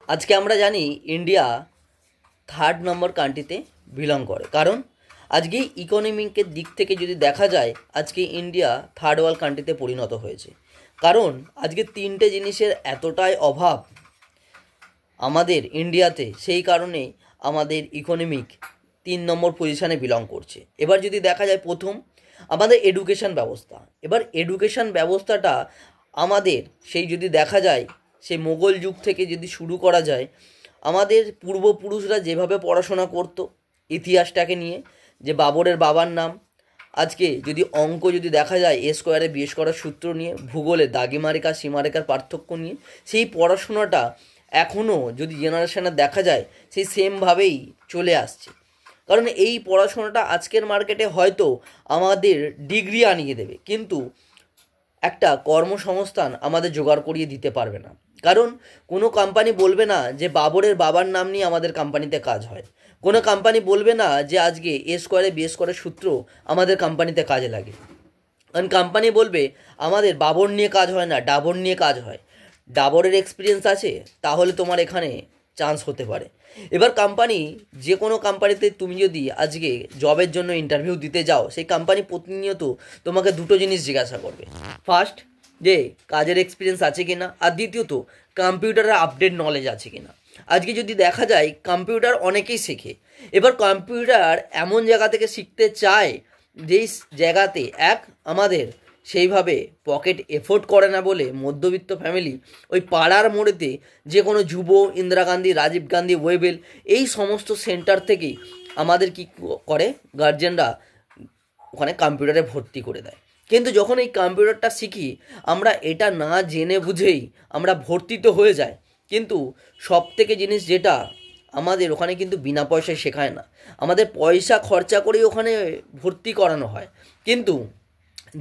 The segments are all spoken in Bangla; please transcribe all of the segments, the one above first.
আজকে আমরা জানি ইন্ডিয়া থার্ড নম্বর কান্ট্রিতে বিলং করে, কারণ আজকে ইকোনমিকের দিক থেকে যদি দেখা যায় আজকে ইন্ডিয়া থার্ড ওয়ার্ল্ড কান্ট্রিতে পরিণত হয়েছে। কারণ আজকে তিনটে জিনিসের এতটাই অভাব আমাদের ইন্ডিয়াতে, সেই কারণে আমাদের ইকোনমিক 3 নম্বর পজিশানে বিলং করছে। এবার যদি দেখা যায় প্রথম আমাদের এডুকেশন ব্যবস্থা। এবার এডুকেশন ব্যবস্থাটা আমাদের সেই যদি দেখা যায় সেই মোগল যুগ থেকে যদি শুরু করা যায়, আমাদের পূর্বপুরুষরা যেভাবে পড়াশোনা করতো ইতিহাসটাকে নিয়ে, যে বাবরের বাবার নাম, আজকে যদি অঙ্ক যদি দেখা যায় এ স্কোয়ারে বি স্কোয়ারের সূত্র নিয়ে, ভূগোলে দাগিমারেখা সীমারেখার পার্থক্য নিয়ে, সেই পড়াশোনাটা এখনও যদি জেনারেশনে দেখা যায় সেই সেমভাবেই চলে আসছে। কারণ এই পড়াশোনাটা আজকের মার্কেটে হয়তো আমাদের ডিগ্রি আনিয়ে দেবে, কিন্তু একটা কর্মসংস্থান আমাদের জোগাড় করিয়ে দিতে পারবে না। কারণ কোনো কোম্পানি বলবে না যে বাবরের বাবার নাম নিয়ে আমাদের কোম্পানিতে কাজ হয়। কোনো কোম্পানি বলবে না যে আজকে এ স্কোয়ারে বি স্কোয়ারের সূত্র আমাদের কোম্পানিতে কাজে লাগে। কারণ কোম্পানি বলবে আমাদের বাবর নিয়ে কাজ হয় না, ডাবর নিয়ে কাজ হয়। ডাবরের এক্সপিরিয়েন্স আছে তাহলে তোমার এখানে চান্স হতে পারে। এবার কোম্পানি, যে কোনো কোম্পানিতে তুমি যদি আজকে জবের জন্য ইন্টারভিউ দিতে যাও, সেই কোম্পানি প্রতিনিয়ত তোমাকে দুটো জিনিস জিজ্ঞাসা করবে। ফার্স্ট, যে কাজের এক্সপিরিয়েন্স আছে কি না, আর দ্বিতীয়ত কম্পিউটারের আপডেট নলেজ আছে কি না। আজকে যদি দেখা যায় কম্পিউটার অনেকেই শেখে। এবার কম্পিউটার এমন জায়গা থেকে শিখতে চায় যেই জায়গাতে আমাদের সেইভাবে পকেট এফোর্ড করে না বলে মধ্যবিত্ত ফ্যামিলি ওই পাড়ার মোড়েতে যে কোনো যুব, ইন্দিরা গান্ধী, রাজীব গান্ধী, ওয়েবেল, এই সমস্ত সেন্টার থেকেই আমাদের কি করে গার্জেনরা ওখানে কম্পিউটারে ভর্তি করে দেয়। কিন্তু যখন এই কম্পিউটারটা শিখি আমরা এটা না জেনে বুঝেই আমরা ভর্তি তো হয়ে যায়, কিন্তু সব থেকে জিনিস যেটা আমাদের ওখানে কিন্তু বিনা পয়সায় শেখায় না, আমাদের পয়সা খরচা করেই ওখানে ভর্তি করানো হয়। কিন্তু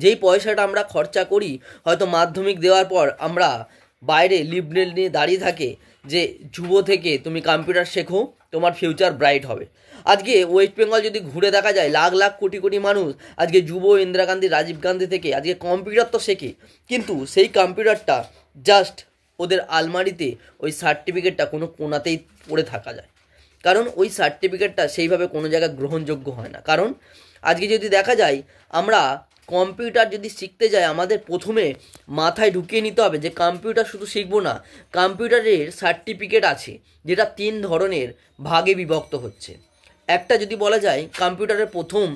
যেই পয়সাটা আমরা খরচা করি, হয়তো মাধ্যমিক দেওয়ার পর আমরা বাইরে লিফলেট নিয়ে দাঁড়িয়ে থাকে যে যুব থেকে তুমি কম্পিউটার শেখো, তোমার ফিউচার ব্রাইট হবে। আজকে ওয়েস্ট বেঙ্গল যদি ঘুরে দেখা যায় লাখ লাখ কোটি কোটি মানুষ আজকে যুব, ইন্দিরা গান্ধী, রাজীব গান্ধী থেকে আজকে কম্পিউটার তো শেখে, কিন্তু সেই কম্পিউটারটা জাস্ট ওদের আলমারিতে ওই সার্টিফিকেটটা কোনো কোনাতেই পড়ে থাকা যায়। কারণ ওই সার্টিফিকেটটা সেইভাবে কোনো জায়গায় গ্রহণযোগ্য হয় না। কারণ আজকে যদি দেখা যায় আমরা কম্পিউটার যদি শিখতে যাই, আমাদের প্রথমে মাথায় ঢুকিয়ে নিতে হবে যে কম্পিউটার শুধু শিখবো না, কম্পিউটারের সার্টিফিকেট আছে যেটা 3 ধরনের ভাগে বিভক্ত হচ্ছে। একটা যদি বলা যায় কম্পিউটারের প্রথম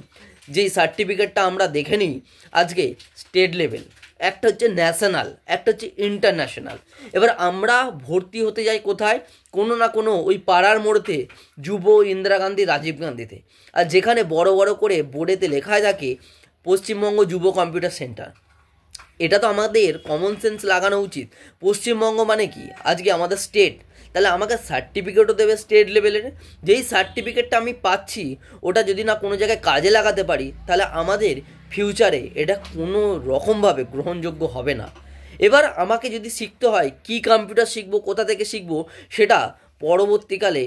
যেই সার্টিফিকেটটা আমরা দেখে নিই আজকে স্টেট লেভেল, একটা হচ্ছে ন্যাশনাল, একটা হচ্ছে ইন্টারন্যাশনাল। এবার আমরা ভর্তি হতে যাই কোথায়, কোনো না কোনো ওই পাড়ার মোড়তে যুব, ইন্দিরা গান্ধী, রাজীব গান্ধীতে। আর যেখানে বড় বড় করে বোর্ডেতে লেখা থাকে পশ্চিমবঙ্গ যুব কম্পিউটার সেন্টার। এটা তো আমাদের কমন সেন্স লাগানো উচিত। পশ্চিমবঙ্গ মানে কি আজকে আমাদের স্টেট, তাহলে আমাকে সার্টিফিকেটও দেবে স্টেট লেভেলের। যেই সার্টিফিকেটটা আমি পাচ্ছি ওটা যদি না কোনো জায়গায় কাজে লাগাতে পারি, তাহলে আমাদের ফিউচারে এটা কোনো রকমভাবে গ্রহণযোগ্য হবে না। এবার আমাকে যদি শিখতে হয় কি কম্পিউটার শিখবো, কোথা থেকে শিখবো, সেটা পরবর্তীকালে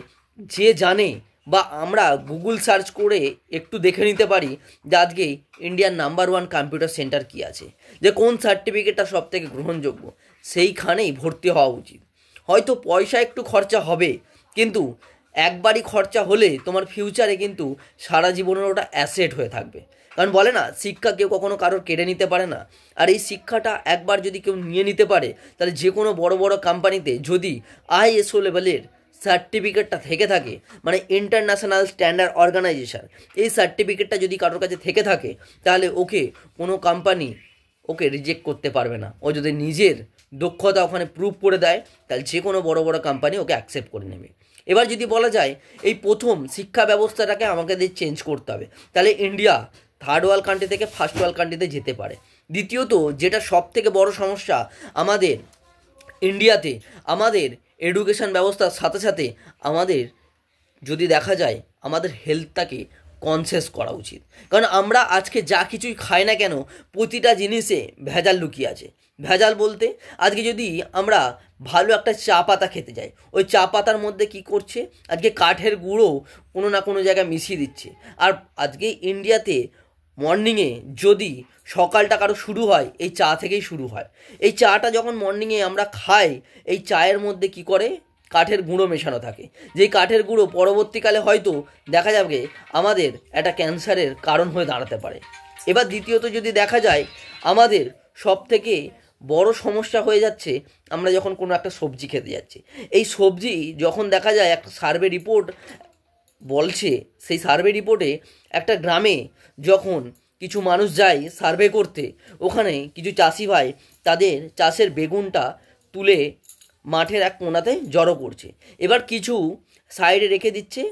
যে জানে বা আমরা গুগল সার্চ করে একটু দেখে নিতে পারি যে আজকে ইন্ডিয়ার নাম্বার 1 কম্পিউটার সেন্টার কী আছে, যে কোন সার্টিফিকেটটা সব থেকে গ্রহণযোগ্য, সেইখানেই ভর্তি হওয়া উচিত। হয়তো পয়সা একটু খরচা হবে, কিন্তু একবারই খরচা হলে তোমার ফিউচারে কিন্তু সারা জীবনের ওটা অ্যাসেট হয়ে থাকবে। কারণ বলে না শিক্ষা কেউ কখনো কারোর কেড়ে নিতে পারে না। আর এই শিক্ষাটা একবার যদি কেউ নিয়ে নিতে পারে, তাহলে যে কোনো বড় বড় কোম্পানিতে যদি আইএসও লেভেলের সার্টিফিকেটটা থেকে থাকে, মানে ইন্টারন্যাশনাল স্ট্যান্ডার্ড অর্গানাইজেশন, এই সার্টিফিকেটটা যদি কারোর কাছে থেকে থাকে, তাহলে ওকে কোনো কোম্পানি ওকে রিজেক্ট করতে পারবে না। ও যদি নিজের দক্ষতা ওখানে প্রুভ করে দেয়, তাহলে যে কোনো বড় বড় কোম্পানি ওকে অ্যাকসেপ্ট করে নেবে। এবার যদি বলা যায় এই প্রথম শিক্ষা ব্যবস্থাটাকে আমাদের চেঞ্জ করতে হবে, তাহলে ইন্ডিয়া থার্ড ওয়ার্ল্ড কান্ট্রি থেকে ফার্স্ট ওয়ার্ল্ড কান্ট্রিতে যেতে পারে। দ্বিতীয়ত, যেটা সব থেকে বড় সমস্যা আমাদের ইন্ডিয়াতে, আমাদের এডুকেশন ব্যবস্থার সাথে সাথে আমাদের যদি দেখা যায় আমাদের হেলথটাকে কনসিয়াস করা উচিত। কারণ আমরা আজকে যা কিছুই খাই না কেন, প্রতিটা জিনিসে ভেজাল লুকিয়ে আছে। ভেজাল বলতে আজকে যদি আমরা ভালো একটা চা পাতা খেতে যাই, ওই চা পাতার মধ্যে কি করছে আজকে কাঠের গুঁড়ো কোনো না কোনো জায়গায় মিশিয়ে দিচ্ছে। আর আজকে ইন্ডিয়াতে মর্নিংয়ে যদি সকালটা কারো শুরু হয় এই চা থেকেই শুরু হয়। এই চাটা যখন মর্নিংয়ে আমরা খাই, এই চায়ের মধ্যে কি করে কাঠের গুঁড়ো মেশানো থাকে, যেই কাঠের গুঁড়ো পরবর্তীকালে হয়তো দেখা যাবে আমাদের একটা ক্যান্সারের কারণ হয়ে দাঁড়াতে পারে। এবার দ্বিতীয়ত যদি দেখা যায়, আমাদের সবথেকে বড় সমস্যা হয়ে যাচ্ছে আমরা যখন কোনো একটা সবজি খেতে যাচ্ছি। এই সবজি যখন দেখা যায় একটা সার্ভে রিপোর্ট বলছে, সেই সার্ভে রিপোর্টে একটা গ্রামে যখন কিছু মানুষ যায় সার্ভে করতে, ওখানে কিছু চাষি ভাই তাদের চাষের বেগুনটা তুলে মাঠের এক কোণাতে জড়ো করছে। এবার কিছু সাইডে রেখে দিচ্ছে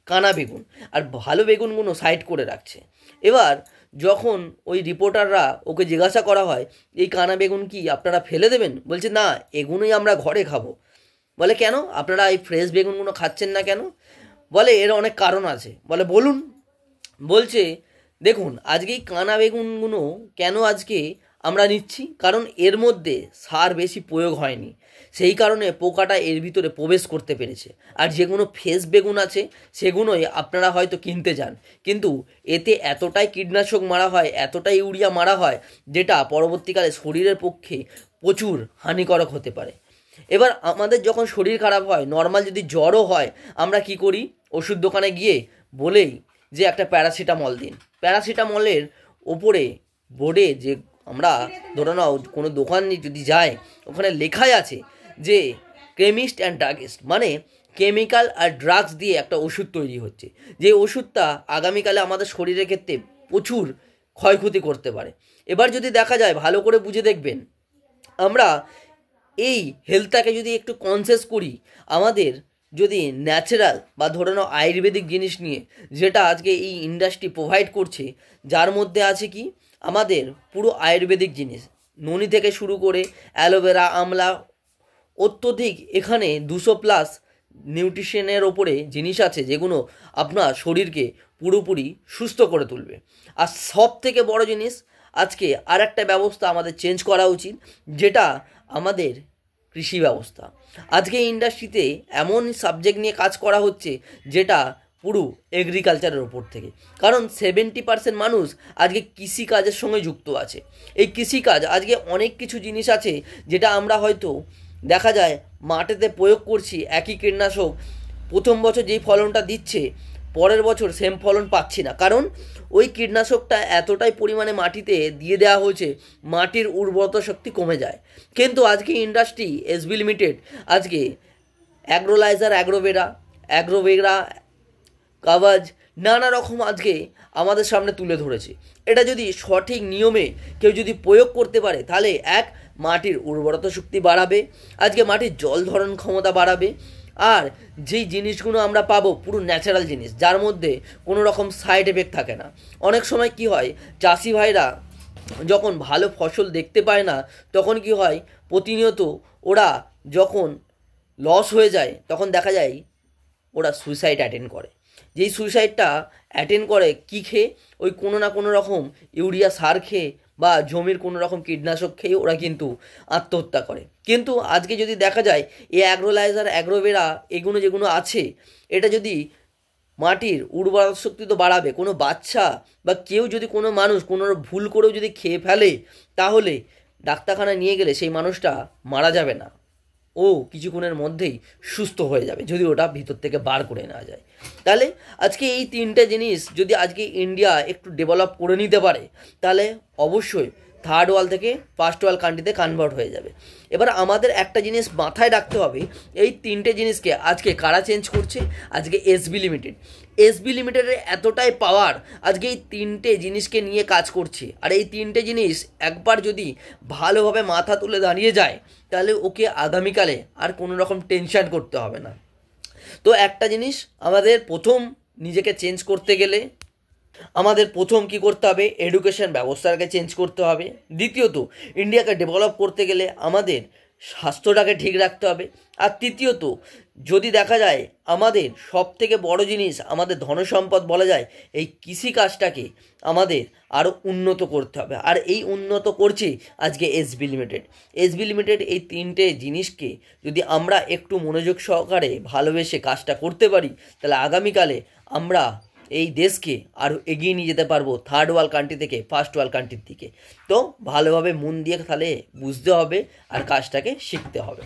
কানা বেগুন, আর ভালো বেগুনগুলো সাইড করে রাখছে। এবার যখন ওই রিপোর্টাররা ওকে জিজ্ঞাসা করা হয় এই কানা বেগুন কি আপনারা ফেলে দেবেন, বলছে না, এগুলোই আমরা ঘরে খাবো। বলে কেন আপনারা এই ফ্রেশ বেগুনগুলো খাচ্ছেন না কেন? বলে এর অনেক কারণ আছে। বলে বলুন। বলছে দেখুন, আজকে এই কানা বেগুনগুলো কেন আজকে আমরা নিচ্ছি, কারণ এর মধ্যে সার বেশি প্রয়োগ হয়নি, সেই কারণে পোকাটা এর ভিতরে প্রবেশ করতে পেরেছে। আর যেগুলো ফ্রেশ বেগুন আছে সেগুলোই আপনারা হয়তো কিনতে যান, কিন্তু এতে এতটাই কীটনাশক মারা হয়, এতটাই ইউরিয়া মারা হয়, যেটা পরবর্তীকালে শরীরের পক্ষে প্রচুর হানিকারক হতে পারে। এবার আমাদের যখন শরীর খারাপ হয়, নর্মাল যদি জ্বরও হয়, আমরা কি করি, ওষুধ দোকানে গিয়ে বলেই যে একটা প্যারাসিটামল দিন। প্যারাসিটামলের ওপরে বোর্ডে যে আমরা ধরে নাও কোনো দোকানে যদি যায়, ওখানে লেখাই আছে যে কেমিস্ট অ্যান্ড ড্রাগিস্ট, মানে কেমিক্যাল আর ড্রাগস দিয়ে একটা ওষুধ তৈরি হচ্ছে, যে ওষুধটা আগামীকালে আমাদের শরীরের ক্ষেত্রে প্রচুর ক্ষয়ক্ষতি করতে পারে। এবার যদি দেখা যায়, ভালো করে বুঝে দেখবেন, আমরা এই হেলথটাকে যদি একটু কনসিয়াস করি, আমাদের যদি ন্যাচারাল বা ধরে নাও আয়ুর্বেদিক জিনিস নিয়ে, যেটা আজকে এই ইন্ডাস্ট্রি প্রোভাইড করছে, যার মধ্যে আছে কি আমাদের পুরো আয়ুর্বেদিক জিনিস, ননি থেকে শুরু করে অ্যালোভেরা, আমলা, অত্যধিক এখানে 200+ নিউট্রিশনের ওপরে জিনিস আছে, যেগুলো আপনার শরীরকে পুরোপুরি সুস্থ করে তুলবে। আর সব থেকে বড় জিনিস, আজকে আর একটা ব্যবস্থা আমাদের চেঞ্জ করা উচিত, যেটা আমাদের কৃষি ব্যবস্থা। আজকে ইন্ডাস্ট্রিতে এমন সাবজেক্ট নিয়ে কাজ করা হচ্ছে যেটা পুরো এগ্রিকালচারের ওপর থেকে, কারণ 70% মানুষ আজকে কৃষিকাজের সঙ্গে যুক্ত আছে। এই কৃষিকাজ আজকে অনেক কিছু জিনিস আছে যেটা আমরা হয়তো দেখা যায় মাঠেতে প্রয়োগ করছি একই কীটনাশক, প্রথম বছর যেই ফলনটা দিচ্ছে পরের বছর সেম ফলন পাচ্ছি না, কারণ ওই কীটনাশকটা এতটাই পরিমাণে মাটিতে দিয়ে দেওয়া হয়েছে, মাটির উর্বরতা শক্তি কমে যায়। কিন্তু আজকে ইন্ডাস্ট্রি এসবি লিমিটেড আজকে অ্যাগ্রোলাইজার, অ্যাগ্রোভেগা, কাভাজ, নানা রকম আজকে আমাদের সামনে তুলে ধরেছে। এটা যদি সঠিক নিয়মে কেউ যদি প্রয়োগ করতে পারে, তাহলে এক, মাটির উর্বরতা শক্তি বাড়াবে, আজকে মাটির জল ধারণ ক্ষমতা বাড়াবে, আর যেই জিনিসগুলো আমরা পাবো পুরো ন্যাচারাল জিনিস, যার মধ্যে কোনো রকম সাইড এফেক্ট থাকে না। অনেক সময় কি হয়, চাষি ভাইরা যখন ভালো ফসল দেখতে পায় না, তখন কি হয়, প্রতিনিয়ত ওরা যখন লস হয়ে যায়, তখন দেখা যায় ওরা সুইসাইড অ্যাটেন্ড করে। যেই সুইসাইডটা অ্যাটেন্ড করে কী খেয়ে, ওই কোনো না কোনো রকম ইউরিয়া সার খেয়ে বা জমির কোনো রকম কীটনাশক খেয়ে ওরা কিন্তু আত্মহত্যা করে। কিন্তু আজকে যদি দেখা যায় এই অ্যাগ্রোলাইজার, অ্যাগ্রোভেরা, এগুলো যেগুলো আছে, এটা যদি মাটির উর্বরতা শক্তি তো বাড়াবে, কোনো বাচ্চা বা কেউ যদি, কোনো মানুষ কোনো ভুল করেও যদি খেয়ে ফেলে, তাহলে ডাক্তারখানায় নিয়ে গেলে সেই মানুষটা মারা যাবে না, ও কিছুক্ষণের মধ্যেই সুস্থ হয়ে যাবে, যদি ওটা ভিতর থেকে বার করে নেওয়া যায়। তাহলে আজকে এই তিনটে জিনিস যদি আজকে ইন্ডিয়া একটু ডেভেলপ করে নিতে পারে, তাহলে অবশ্যই থার্ড ওয়ার্ল্ড থেকে ফার্স্ট ওয়ার্ল্ড কান্ট্রিতে কনভার্ট হয়ে যাবে। এবার আমাদের একটা জিনিস মাথায় রাখতে হবে, এই তিনটে জিনিসকে আজকে কারা চেঞ্জ করছে, আজকে এসবি লিমিটেড। এসবি লিমিটেডের এতটাই পাওয়ার, আজকে এই তিনটে জিনিসকে নিয়ে কাজ করছে। আর এই তিনটে জিনিস একবার যদি ভালোভাবে মাথা তুলে দাঁড়িয়ে যায়, তাহলে ওকে আগামীকালে আর কোনো রকম টেনশন করতে হবে না। তো একটা জিনিস আমাদের প্রথম নিজেকে চেঞ্জ করতে গেলে আমাদের প্রথম কি করতে হবে, এডুকেশন ব্যবস্থাটাকে চেঞ্জ করতে হবে। দ্বিতীয়ত, ইন্ডিয়াকে ডেভেলপ করতে গেলে আমাদের স্বাস্থ্যটাকে ঠিক রাখতে হবে। আর তৃতীয়ত, যদি দেখা যায় আমাদের সব থেকে বড় জিনিস, আমাদের ধনসম্পদ বলা যায়, এই কৃষিকাজটাকে আমাদের আরও উন্নত করতে হবে। আর এই উন্নত করছে আজকে এসবি লিমিটেড। এসবি লিমিটেড এই তিনটে জিনিসকে যদি আমরা একটু মনোযোগ সহকারে ভালোবেসে কাজটা করতে পারি, তাহলে আগামীকালে আমরা এই দেশকে আরও এগিয়ে নিয়ে যেতে পারবো থার্ড ওয়ার্ল্ড কান্ট্রি থেকে ফার্স্ট ওয়ার্ল্ড কান্ট্রির দিকে। তো ভালোভাবে মন দিয়ে তাহলে বুঝতে হবে আর কাজটাকে শিখতে হবে।